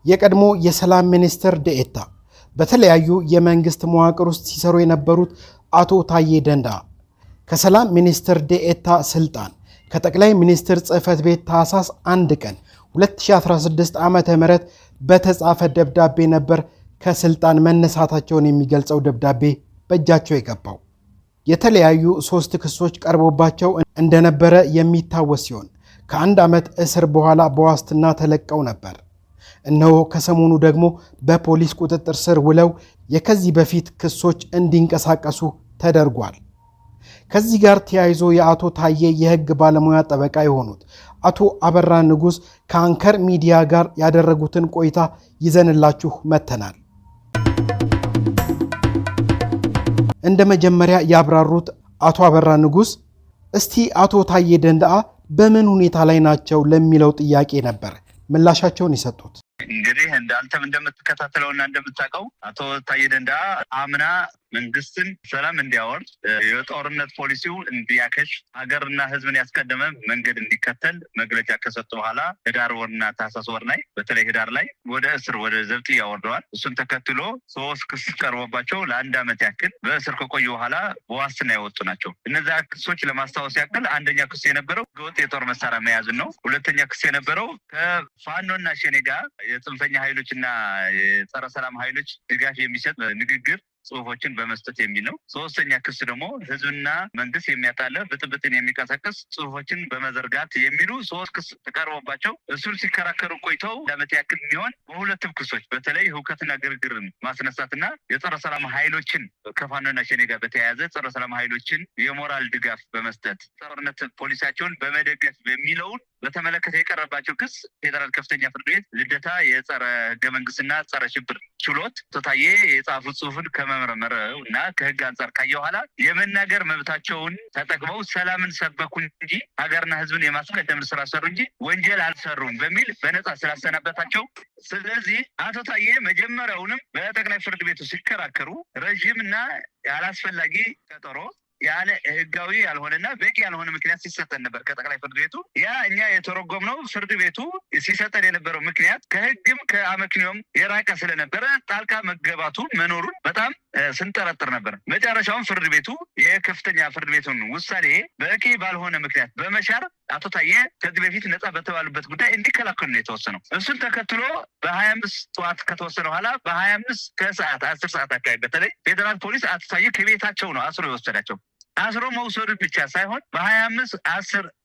የቀድሞ የሰላም ሚኒስትር ዴኤታ በተለያዩ የመንግስት መዋቅር ውስጥ ሲሰሩ የነበሩት አቶ ታዬ ደንደአ ከሰላም ሚኒስትር ዴኤታ ስልጣን ከጠቅላይ ሚኒስትር ጽሕፈት ቤት ታኅሳስ 1 ቀን 2016 ዓ.ም በተጻፈ ደብዳቤ ነበር ከስልጣን መነሳታቸውን የሚገልጸው ደብዳቤ በእጃቸው የገባው። የተለያዩ 3 ክሶች ቀርቦባቸው እንደነበረ የሚታወስ ሲሆን ከ1 ዓመት እስር በኋላ በዋስትና ተለቀው ነበር። እነሆ ከሰሞኑ ደግሞ በፖሊስ ቁጥጥር ስር ውለው የከዚህ በፊት ክሶች እንዲንቀሳቀሱ ተደርጓል። ከዚህ ጋር ተያይዞ የአቶ ታዬ የሕግ ባለሙያ ጠበቃ የሆኑት አቶ አበራ ንጉስ ከአንከር ሚዲያ ጋር ያደረጉትን ቆይታ ይዘንላችሁ መተናል። እንደ መጀመሪያ ያብራሩት አቶ አበራ ንጉስ እስቲ አቶ ታዬ ደንደአ በምን ሁኔታ ላይ ናቸው ለሚለው ጥያቄ ነበር ምላሻቸውን የሰጡት። እንግዲህ አንተም እንደምትከታተለውና እንደምታውቀው አቶ ታዬ ደንደአ አምና መንግስትን ሰላም እንዲያወርድ የጦርነት ፖሊሲው እንዲያከሽ ሀገርና ሕዝብን ያስቀደመ መንገድ እንዲከተል መግለጫ ከሰጡ በኋላ ህዳር ወርና ታህሳስ ወር ላይ በተለይ ህዳር ላይ ወደ እስር ወደ ዘብጥ ያወርደዋል። እሱን ተከትሎ 3 ክስ ቀርቦባቸው ለ1 ዓመት ያክል በእስር ከቆዩ በኋላ በዋስትና የወጡ ናቸው። እነዚያ ክሶች ለማስታወስ ያክል አንደኛ ክስ የነበረው ህገወጥ የጦር መሳሪያ መያዝን ነው። ሁለተኛ ክስ የነበረው ከፋኖና ሸኔ ጋር የጽንፈኛ ኃይሎችና የጸረ ሰላም ኃይሎች ድጋፍ የሚሰጥ ንግግር ጽሁፎችን በመስጠት የሚል ነው። 3ኛ ክስ ደግሞ ህዝብና መንግስት የሚያጣለፍ ብጥብጥን የሚቀሰቅስ ጽሁፎችን በመዘርጋት የሚሉ 3 ክስ ተቀርቦባቸው እሱን ሲከራከሩ ቆይተው ለዓመት ያክል የሚሆን በሁለቱም ክሶች በተለይ ሁከትና ግርግርን ማስነሳትና የጸረ ሰላም ኃይሎችን ከፋኖና ሸኔ ጋር በተያያዘ ጸረ ሰላም ኃይሎችን የሞራል ድጋፍ በመስጠት ጦርነት ፖሊሲያቸውን በመደገፍ በሚለውን በተመለከተ የቀረባቸው ክስ ፌዴራል ከፍተኛ ፍርድ ቤት ልደታ የጸረ ህገ መንግስትና ጸረ ሽብር ችሎት ታዬ የጻፉት ጽሁፍን ከመመርመር እና ከህግ አንጻር ካየ በኋላ የመናገር መብታቸውን ተጠቅመው ሰላምን ሰበኩ እንጂ ሀገርና ህዝብን የማስቀደም ስራ ሰሩ እንጂ ወንጀል አልሰሩም በሚል በነጻ ስላሰናበታቸው፣ ስለዚህ አቶ ታዬ መጀመሪያውንም በጠቅላይ ፍርድ ቤቱ ሲከራከሩ ረዥምና ያላስፈላጊ ቀጠሮ ያለ ህጋዊ ያልሆነና በቂ ያልሆነ ምክንያት ሲሰጠን ነበር ከጠቅላይ ፍርድ ቤቱ። ያ እኛ የተረጎምነው ፍርድ ቤቱ ሲሰጠን የነበረው ምክንያት ከህግም ከአመክንዮም የራቀ ስለነበረ ጣልቃ መገባቱ መኖሩን በጣም ስንጠረጥር ነበር። መጨረሻውን ፍርድ ቤቱ የከፍተኛ ፍርድ ቤቱን ውሳኔ በቂ ባልሆነ ምክንያት በመሻር አቶ ታዬ ከዚህ በፊት ነጻ በተባሉበት ጉዳይ እንዲከላከሉ ነው የተወሰነው። እሱን ተከትሎ በ25 ጠዋት ከተወሰነ በኋላ በ25 ከሰዓት 10 ሰዓት አካባቢ በተለይ ፌዴራል ፖሊስ አቶ ታዬ ከቤታቸው ነው አስሮ የወሰዳቸው። አስሮ መውሰዱ ብቻ ሳይሆን በ25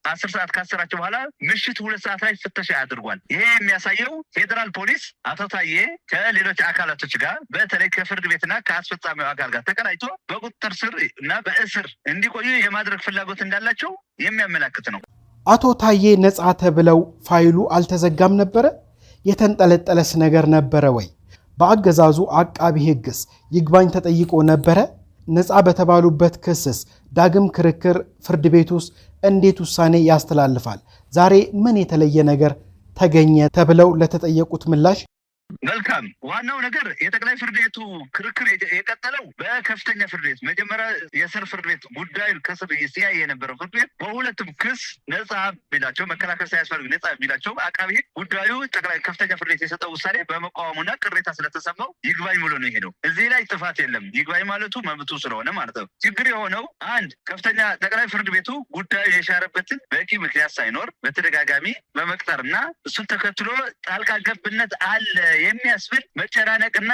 10 ሰዓት ካሰራቸው በኋላ ምሽት 2 ሰዓት ላይ ፍተሻ አድርጓል። ይሄ የሚያሳየው ፌዴራል ፖሊስ አቶ ታዬ ከሌሎች አካላቶች ጋር በተለይ ከፍርድ ቤትና ከአስፈጻሚው አካል ጋር ተቀናጅቶ በቁጥጥር ስር እና በእስር እንዲቆዩ የማድረግ ፍላጎት እንዳላቸው የሚያመላክት ነው። አቶ ታዬ ነጻ ተብለው ፋይሉ አልተዘጋም ነበረ? የተንጠለጠለስ ነገር ነበረ ወይ? በአገዛዙ አቃቢ ሕግስ ይግባኝ ተጠይቆ ነበረ? ነጻ በተባሉበት ክስስ ዳግም ክርክር ፍርድ ቤት ውስጥ እንዴት ውሳኔ ያስተላልፋል? ዛሬ ምን የተለየ ነገር ተገኘ ተብለው ለተጠየቁት ምላሽ መልካም። ዋናው ነገር የጠቅላይ ፍርድ ቤቱ ክርክር የቀጠለው በከፍተኛ ፍርድ ቤት መጀመሪያ የስር ፍርድ ቤት ጉዳዩን ከስር ሲያይ የነበረው ፍርድ ቤት በሁለቱም ክስ ነጻ ቢላቸው መከላከል ሳያስፈልግ ነጻ ቢላቸው አቃቢ ሕግ ጉዳዩ ጠቅላይ ከፍተኛ ፍርድ ቤት የሰጠው ውሳኔ በመቃወሙና ቅሬታ ስለተሰማው ይግባኝ ብሎ ነው የሄደው። እዚህ ላይ ጥፋት የለም፣ ይግባኝ ማለቱ መብቱ ስለሆነ ማለት ነው። ችግር የሆነው አንድ ከፍተኛ ጠቅላይ ፍርድ ቤቱ ጉዳዩ የሻረበትን በቂ ምክንያት ሳይኖር በተደጋጋሚ በመቅጠርና እሱን ተከትሎ ጣልቃ ገብነት አለ የሚያስብል መጨናነቅና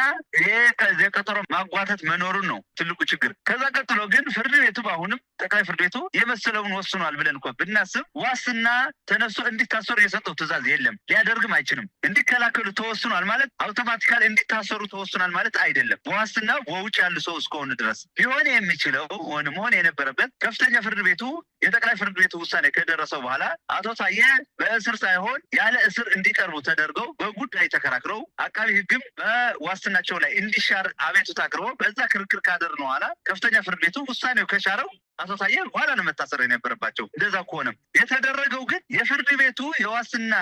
የቀጠሮ ማጓተት መኖሩን ነው ትልቁ ችግር። ከዛ ቀጥሎ ግን ፍርድ ቤቱ በአሁንም ጠቅላይ ፍርድ ቤቱ የመሰለውን ወስኗል ብለን እንኳ ብናስብ ዋስትና ተነስቶ እንዲታሰሩ የሰጠው ትዕዛዝ የለም፣ ሊያደርግም አይችልም። እንዲከላከሉ ተወስኗል ማለት አውቶማቲካሊ እንዲታሰሩ ተወስኗል ማለት አይደለም። በዋስትና በውጭ ያሉ ሰው እስከሆኑ ድረስ ቢሆን የሚችለው መሆን የነበረበት ከፍተኛ ፍርድ ቤቱ የጠቅላይ ፍርድ ቤቱ ውሳኔ ከደረሰው በኋላ አቶ ታዬ በእስር ሳይሆን ያለ እስር እንዲቀርቡ ተደርገው በጉዳይ ተከራክረው አቃቢ ሕግም በዋስትናቸው ላይ እንዲሻር አቤቱታ አቅርቦ በዛ ክርክር ካደረግን በኋላ ከፍተኛ ፍርድ ቤቱ ውሳኔው ከሻረው አቶ ታዬ ኋላ ነው መታሰር የነበረባቸው። እንደዛ ከሆነም የተደረገው ግን የፍርድ ቤቱ የዋስትና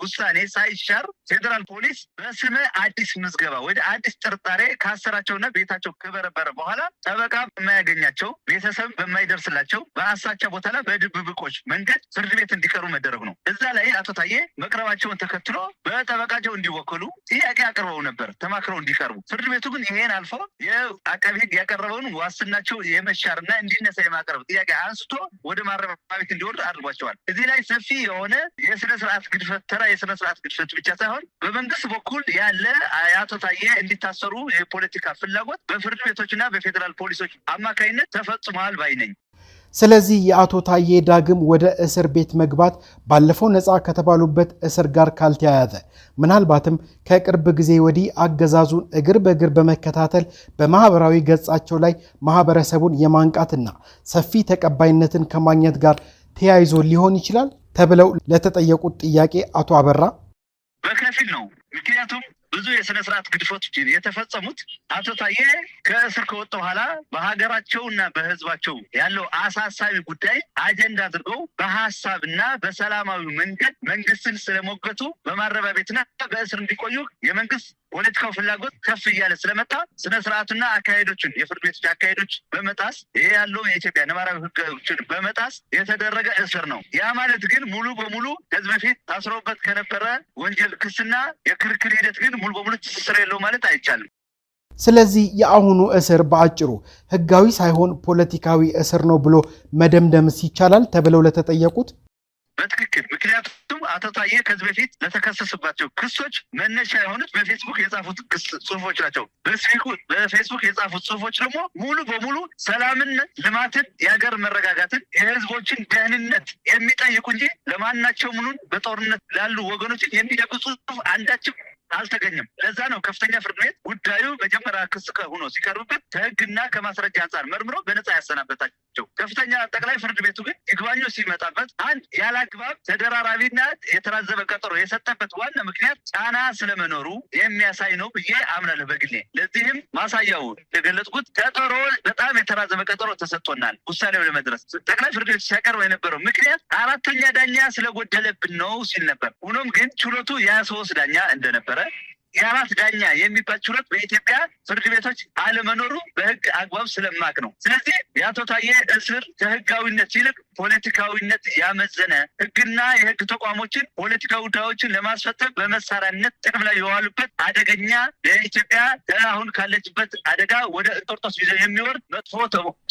ውሳኔ ሳይሻር ፌዴራል ፖሊስ በስመ አዲስ ምዝገባ ወደ አዲስ ጥርጣሬ ካሰራቸውና ቤታቸው ከበረበረ በኋላ ጠበቃ በማያገኛቸው ቤተሰብ በማይደርስላቸው በአሳቻ ቦታ ላይ በድብብቆች መንገድ ፍርድ ቤት እንዲቀርቡ መደረግ ነው። እዛ ላይ አቶ ታዬ መቅረባቸውን ተከትሎ በጠበቃቸው እንዲወከሉ ጥያቄ አቅርበው ነበር፣ ተማክረው እንዲቀርቡ። ፍርድ ቤቱ ግን ይሄን አልፎ የአቃቤ ሕግ ያቀረበውን ዋስትናቸው የመሻርና እንዲነሳ የማቅረብ ጥያቄ አንስቶ ወደ ማረሚያ ቤት እንዲወርድ አድርጓቸዋል። እዚህ ላይ ሰፊ የሆነ የስነ ስርዓት ግድፈት ተራ የስነ ስርዓት ግድፈት ብቻ ሳይሆን በመንግስት በኩል ያለ አቶ ታዬ እንዲታሰሩ የፖለቲካ ፍላጎት በፍርድ ቤቶችና በፌዴራል ፖሊሶች አማካኝነት ተፈጽሟል ባይ ነኝ። ስለዚህ የአቶ ታዬ ዳግም ወደ እስር ቤት መግባት ባለፈው ነፃ ከተባሉበት እስር ጋር ካልተያያዘ ምናልባትም ከቅርብ ጊዜ ወዲህ አገዛዙን እግር በእግር በመከታተል በማህበራዊ ገጻቸው ላይ ማህበረሰቡን የማንቃትና ሰፊ ተቀባይነትን ከማግኘት ጋር ተያይዞ ሊሆን ይችላል ተብለው ለተጠየቁት ጥያቄ አቶ አበራ በከፊል ነው። ምክንያቱም ብዙ የስነ ስርዓት ግድፈቶች የተፈጸሙት አቶ ታዬ ከእስር ከወጡ በኋላ በሀገራቸውና በህዝባቸው ያለው አሳሳቢ ጉዳይ አጀንዳ አድርገው በሀሳብና በሰላማዊ መንገድ መንግስትን ስለሞገቱ በማረሚያ ቤትና በእስር እንዲቆዩ የመንግስት ፖለቲካው ፍላጎት ከፍ እያለ ስለመጣ ስነ ስርዓቱና አካሄዶችን የፍርድ ቤቶች አካሄዶች በመጣስ ይሄ ያለው የኢትዮጵያ ነባራዊ ህጎችን በመጣስ የተደረገ እስር ነው። ያ ማለት ግን ሙሉ በሙሉ ከዚህ በፊት ታስረውበት ከነበረ ወንጀል ክስና የክርክር ሂደት ግን ሙሉ በሙሉ ትስስር የለው ማለት አይቻልም። ስለዚህ የአሁኑ እስር በአጭሩ ህጋዊ ሳይሆን ፖለቲካዊ እስር ነው ብሎ መደምደምስ ይቻላል ተብለው ለተጠየቁት በትክክል ምክንያቱም አቶ ታዬ ከዚህ በፊት ለተከሰሱባቸው ክሶች መነሻ የሆኑት በፌስቡክ የጻፉት ጽሁፎች ናቸው። በፌስቡክ የጻፉት ጽሁፎች ደግሞ ሙሉ በሙሉ ሰላምን፣ ልማትን፣ የሀገር መረጋጋትን፣ የህዝቦችን ደህንነት የሚጠይቁ እንጂ ለማናቸው ምኑን በጦርነት ላሉ ወገኖችን የሚደግፉ ጽሁፍ አንዳችም አልተገኘም። ለዛ ነው ከፍተኛ ፍርድ ቤት ጉዳዩ መጀመሪያ ክስ ሆኖ ሲቀርብበት ከህግና ከማስረጃ አንጻር መርምሮ በነፃ ያሰናበታቸው። ከፍተኛ ጠቅላይ ፍርድ ቤቱ ግን ይግባኙ ሲመጣበት አንድ ያላግባብ ተደራራቢና የተራዘመ ቀጠሮ የሰጠበት ዋና ምክንያት ጫና ስለመኖሩ የሚያሳይ ነው ብዬ አምናለሁ በግሌ። ለዚህም ማሳያው የገለጽኩት ቀጠሮ በጣም የተራዘመ ቀጠሮ ተሰጥቶናል ውሳኔው ለመድረስ። ጠቅላይ ፍርድ ቤቱ ሲያቀርበው የነበረው ምክንያት አራተኛ ዳኛ ስለጎደለብን ነው ሲል ነበር። ሆኖም ግን ችሎቱ የ23 ዳኛ እንደነበረ የአራት ዳኛ የሚባል ችሎት በኢትዮጵያ ፍርድ ቤቶች አለመኖሩ በህግ አግባብ ስለማቅ ነው። ስለዚህ የአቶ ታዬ እስር ከህጋዊነት ይልቅ ፖለቲካዊነት ያመዘነ ህግና የህግ ተቋሞችን ፖለቲካዊ ጉዳዮችን ለማስፈጸም በመሳሪያነት ጥቅም ላይ የዋሉበት አደገኛ ለኢትዮጵያ አሁን ካለችበት አደጋ ወደ እንጦርጦስ ይዘው የሚወርድ መጥፎ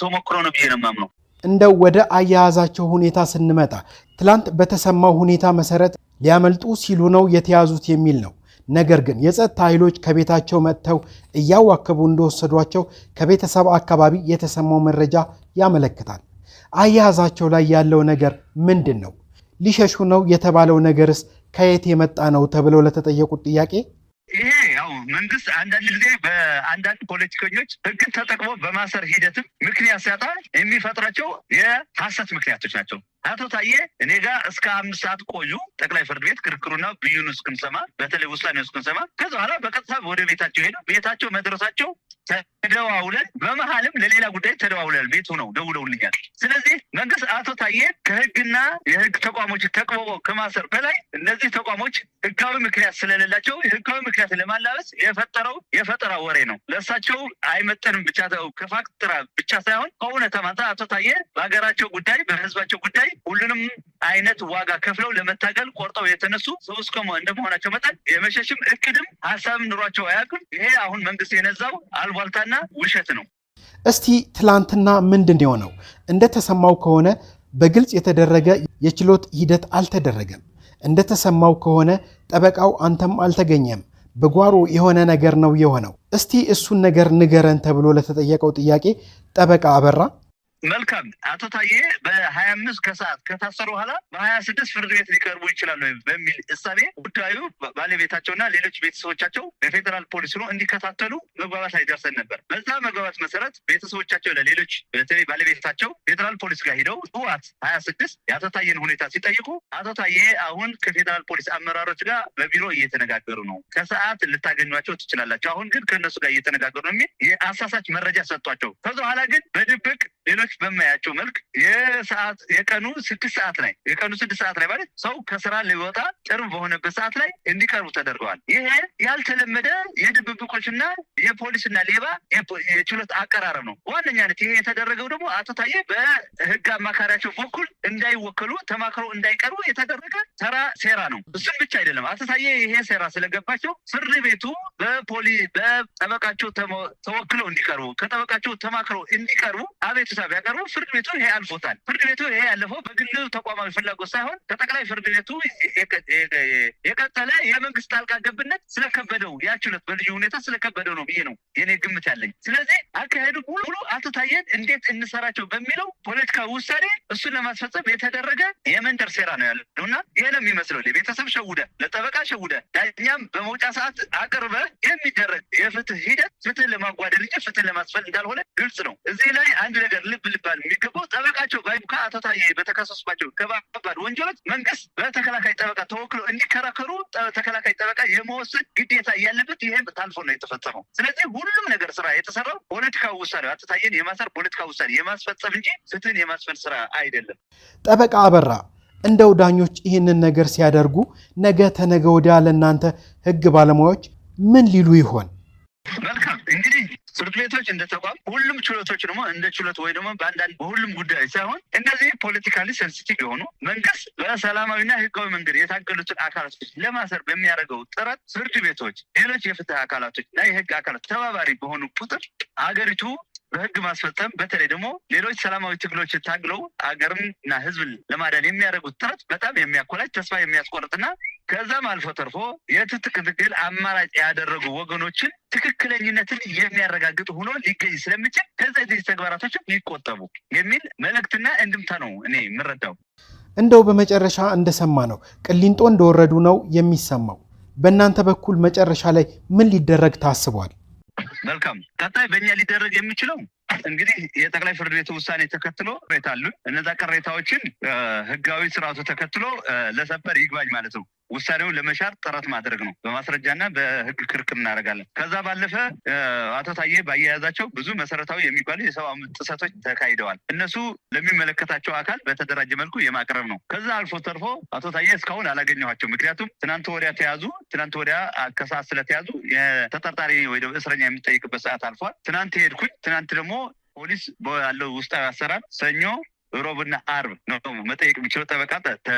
ተሞክሮ ነው ብዬ ነው የማምነው። እንደው ወደ አያያዛቸው ሁኔታ ስንመጣ ትላንት በተሰማው ሁኔታ መሰረት ሊያመልጡ ሲሉ ነው የተያዙት የሚል ነው። ነገር ግን የጸጥታ ኃይሎች ከቤታቸው መጥተው እያዋከቡ እንደወሰዷቸው ከቤተሰብ አካባቢ የተሰማው መረጃ ያመለክታል። አያያዛቸው ላይ ያለው ነገር ምንድን ነው? ሊሸሹ ነው የተባለው ነገርስ ከየት የመጣ ነው ተብለው ለተጠየቁት ጥያቄ ይሄ ያው መንግስት አንዳንድ ጊዜ በአንዳንድ ፖለቲከኞች ህግን ተጠቅሞ በማሰር ሂደትም ምክንያት ሲያጣ የሚፈጥራቸው የሐሰት ምክንያቶች ናቸው። አቶ ታዬ እኔ ጋር እስከ 5 ሰዓት ቆዩ ጠቅላይ ፍርድ ቤት ክርክሩና ብይኑ እስክንሰማ በተለይ ውሳኔው እስክንሰማ። ከዛ በኋላ በቀጥታ ወደ ቤታቸው ሄዱ። ቤታቸው መድረሳቸው ተደዋውለን በመሀልም ለሌላ ጉዳይ ተደዋውለን ቤቱ ነው ደውለውልኛል። ስለዚህ መንግስት አቶ ታዬ ከህግና የህግ ተቋሞች ተቅቦ ከማሰር በላይ እነዚህ ተቋሞች ህጋዊ ምክንያት ስለሌላቸው የህጋዊ ምክንያት ለማላበስ የፈጠራ ወሬ ነው። ለእሳቸው አይመጠንም ብቻ ከፋክትራ ብቻ ሳይሆን ከእውነታ ማንታ አቶ ታዬ በሀገራቸው ጉዳይ በህዝባቸው ጉዳይ ሁሉንም አይነት ዋጋ ከፍለው ለመታገል ቆርጠው የተነሱ ሰው እንደመሆናቸው መጠን የመሸሽም እቅድም ሀሳብም ኑሯቸው አያውቅም። ይሄ አሁን መንግስት የነዛው አልቧልታና ውሸት ነው። እስቲ ትላንትና ምንድን የሆነው? እንደተሰማው ከሆነ በግልጽ የተደረገ የችሎት ሂደት አልተደረገም። እንደተሰማው ከሆነ ጠበቃው አንተም አልተገኘም፣ በጓሮ የሆነ ነገር ነው የሆነው። እስቲ እሱን ነገር ንገረን ተብሎ ለተጠየቀው ጥያቄ ጠበቃ አበራ መልካም አቶ ታዬ በ25 ከሰዓት ከታሰሩ በኋላ በ26 ፍርድ ቤት ሊቀርቡ ይችላሉ በሚል እሳቤ ጉዳዩ ባለቤታቸውና ሌሎች ቤተሰቦቻቸው በፌዴራል ፖሊስ ነው እንዲከታተሉ መግባባት ላይ ደርሰን ነበር። በዛ መግባባት መሰረት ቤተሰቦቻቸው ለሌሎች በተለይ ባለቤታቸው ፌዴራል ፖሊስ ጋር ሄደው ጠዋት 26 የአቶ ታዬን ሁኔታ ሲጠይቁ አቶ ታዬ አሁን ከፌዴራል ፖሊስ አመራሮች ጋር በቢሮ እየተነጋገሩ ነው፣ ከሰዓት ልታገኟቸው ትችላላቸው፣ አሁን ግን ከእነሱ ጋር እየተነጋገሩ ነው የሚል የአሳሳች መረጃ ሰጧቸው። ከዛ በኋላ ግን በድብቅ ሌሎች በአይኖች በማያቸው መልክ የቀኑ 6 ሰዓት ላይ ማለት ሰው ከስራ ሊወጣ ቅርብ በሆነበት ሰዓት ላይ እንዲቀርቡ ተደርገዋል። ይሄ ያልተለመደ የድብብቆችና የፖሊስና ሌባ የችሎት አቀራረብ ነው። ዋነኛነት ይሄ የተደረገው ደግሞ አቶ ታዬ በህግ አማካሪያቸው በኩል እንዳይወከሉ ተማክረው እንዳይቀርቡ የተደረገ ተራ ሴራ ነው። እሱም ብቻ አይደለም። አቶ ታዬ ይሄ ሴራ ስለገባቸው ፍርድ ቤቱ በጠበቃቸው ተወክለው እንዲቀርቡ ከጠበቃቸው ተማክረው እንዲቀርቡ አቤቱታ ቢያቀርቡ ፍርድ ቤቱ ይሄ አልፎታል። ፍርድ ቤቱ ይሄ ያለፈው በግል ተቋማዊ ፍላጎት ሳይሆን ከጠቅላይ ፍርድ ቤቱ የቀጠለ የመንግስት ጣልቃ ገብነት ስለከበደው ያችሁለት በልዩ ሁኔታ ስለከበደው ነው ብዬ ነው የኔ ግምት ያለኝ። ስለዚህ አካሄዱ ሙሉ አቶ ታዬን እንዴት እንሰራቸው በሚለው ፖለቲካዊ ውሳኔ እሱን ለማስፈጸም የተደረገ የመንደር ሴራ ነው ያለው እና ይሄ ነው የሚመስለው። ለቤተሰብ ሸውደ፣ ለጠበቃ ሸውደ፣ ዳኛም በመውጫ ሰዓት አቅርበ የሚደረግ የፍትህ ሂደት ፍትህ ለማጓደል እንጂ ፍትህ ለማስፈል እንዳልሆነ ግልጽ ነው። እዚህ ላይ አንድ ነገር ልብ ልባል የሚገባው ጠበቃቸው ከአቶ ታዬ በተከሰሱባቸው ከባድ ወንጀሎች መንግስት በተከላካይ ጠበቃ ተወክሎ እንዲከራከሩ ተከላካይ ጠበቃ የመወሰን ግዴታ እያለበት ይሄ ታልፎ ነው የተፈጸመው። ስለዚህ ሁሉም ነገር ስራ የተሰራው ፖለቲካዊ ውሳኔ አቶ ታዬን የማሰር ፖለቲካዊ ውሳኔ የማስፈጸም እንጂ ፍትህን የማስፈል ስራ አይደለም። ጠበቃ አበራ እንደው ዳኞች ይህንን ነገር ሲያደርጉ ነገ ተነገ ወዲያ ለእናንተ ህግ ባለሙያዎች ምን ሊሉ ይሆን? መልካም እንግዲህ ፍርድ ቤቶች እንደ ተቋም ሁሉም ችሎቶች ደግሞ እንደ ችሎት ወይ ደግሞ በሁሉም ጉዳይ ሳይሆን እነዚህ ፖለቲካሊ ሴንሲቲቭ የሆኑ መንግስት በሰላማዊና ህጋዊ መንገድ የታገሉትን አካላቶች ለማሰር በሚያደርገው ጥረት ፍርድ ቤቶች፣ ሌሎች የፍትህ አካላቶች እና የህግ አካላት ተባባሪ በሆኑ ቁጥር አገሪቱ በህግ ማስፈጸም በተለይ ደግሞ ሌሎች ሰላማዊ ትግሎች ታግለው አገርንና ህዝብን ለማዳን የሚያደርጉት ጥረት በጣም የሚያኮላች ተስፋ የሚያስቆርጥና ከዛም አልፎ ተርፎ የትጥቅ ትግል አማራጭ ያደረጉ ወገኖችን ትክክለኝነትን የሚያረጋግጥ ሆኖ ሊገኝ ስለሚችል ከዚህ ተግባራቶችን ሊቆጠቡ የሚል መልእክትና እንድምታ ነው እኔ የምረዳው። እንደው በመጨረሻ እንደሰማ ነው ቅሊንጦ እንደወረዱ ነው የሚሰማው። በእናንተ በኩል መጨረሻ ላይ ምን ሊደረግ ታስቧል? መልካም ቀጣይ በእኛ ሊደረግ የሚችለው እንግዲህ የጠቅላይ ፍርድ ቤቱ ውሳኔ ተከትሎ ቅሬታ አሉ። እነዛ ቅሬታዎችን ህጋዊ ስርዓቱ ተከትሎ ለሰበር ይግባኝ ማለት ነው ውሳኔውን ለመሻር ጥረት ማድረግ ነው። በማስረጃና በህግ ክርክር እናደርጋለን። ከዛ ባለፈ አቶ ታዬ ባያያዛቸው ብዙ መሰረታዊ የሚባሉ የሰብአዊ መብት ጥሰቶች ተካሂደዋል። እነሱ ለሚመለከታቸው አካል በተደራጀ መልኩ የማቅረብ ነው። ከዛ አልፎ ተርፎ አቶ ታዬ እስካሁን አላገኘኋቸው። ምክንያቱም ትናንት ወዲያ ተያዙ። ትናንት ወዲያ ከሰዓት ስለተያዙ የተጠርጣሪ ወይ የሚጠይቅበት የሚጠይቅበት ሰዓት አልፏል። ትናንት ሄድኩኝ። ትናንት ደግሞ ፖሊስ ያለው ውስጣዊ አሰራር ሰኞ ሮብና አርብ ነው መጠየቅ የሚችለው ጠበቃ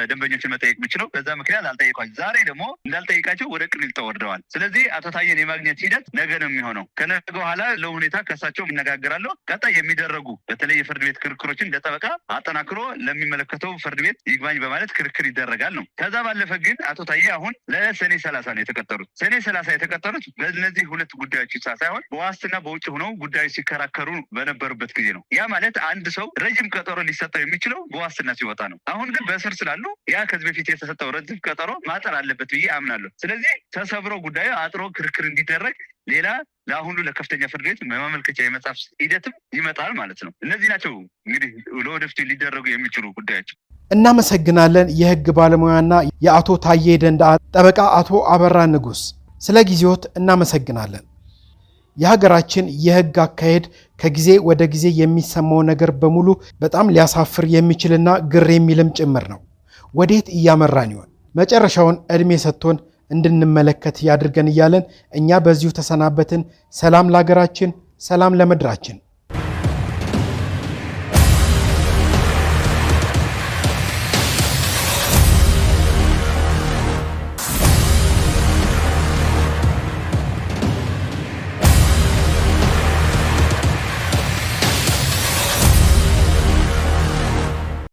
ደንበኞችን መጠየቅ የሚችለው። በዛ ምክንያት አልጠየቋቸው። ዛሬ ደግሞ እንዳልጠይቃቸው ወደ ቅሊንጦ ወርደዋል። ስለዚህ አቶ ታዬን የማግኘት ሂደት ነገ ነው የሚሆነው። ከነገ በኋላ ለሁኔታ ከሳቸው እነጋገራለሁ። ቀጣይ የሚደረጉ በተለይ የፍርድ ቤት ክርክሮችን እንደ ጠበቃ አጠናክሮ ለሚመለከተው ፍርድ ቤት ይግባኝ በማለት ክርክር ይደረጋል ነው። ከዛ ባለፈ ግን አቶ ታዬ አሁን ለሰኔ 30 ነው የተቀጠሩት። ሰኔ 30 የተቀጠሩት በእነዚህ ሁለት ጉዳዮች ብቻ ሳይሆን በዋስትና በውጭ ሆነው ጉዳዮች ሲከራከሩ በነበሩበት ጊዜ ነው። ያ ማለት አንድ ሰው ረጅም ቀጠሮ ሊሰጠው የሚችለው በዋስትና ሲወጣ ነው። አሁን ግን በእስር ስላሉ ያ ከዚህ በፊት የተሰጠው ረጅም ቀጠሮ ማጠር አለበት ብዬ አምናለሁ። ስለዚህ ተሰብሮ ጉዳዩ አጥሮ ክርክር እንዲደረግ ሌላ ለአሁኑ ለከፍተኛ ፍርድ ቤት ማመልከቻ የመጻፍ ሂደትም ይመጣል ማለት ነው። እነዚህ ናቸው እንግዲህ ለወደፊቱ ሊደረጉ የሚችሉ ጉዳዮች። እናመሰግናለን። የህግ ባለሙያና የአቶ ታዬ ደንደአ ጠበቃ አቶ አበራ ንጉስ ስለ ጊዜዎት እናመሰግናለን። የሀገራችን የህግ አካሄድ ከጊዜ ወደ ጊዜ የሚሰማው ነገር በሙሉ በጣም ሊያሳፍር የሚችልና ግር የሚልም ጭምር ነው። ወዴት እያመራን ይሆን? መጨረሻውን ዕድሜ ሰጥቶን እንድንመለከት ያድርገን እያለን እኛ በዚሁ ተሰናበትን። ሰላም ለሀገራችን፣ ሰላም ለምድራችን።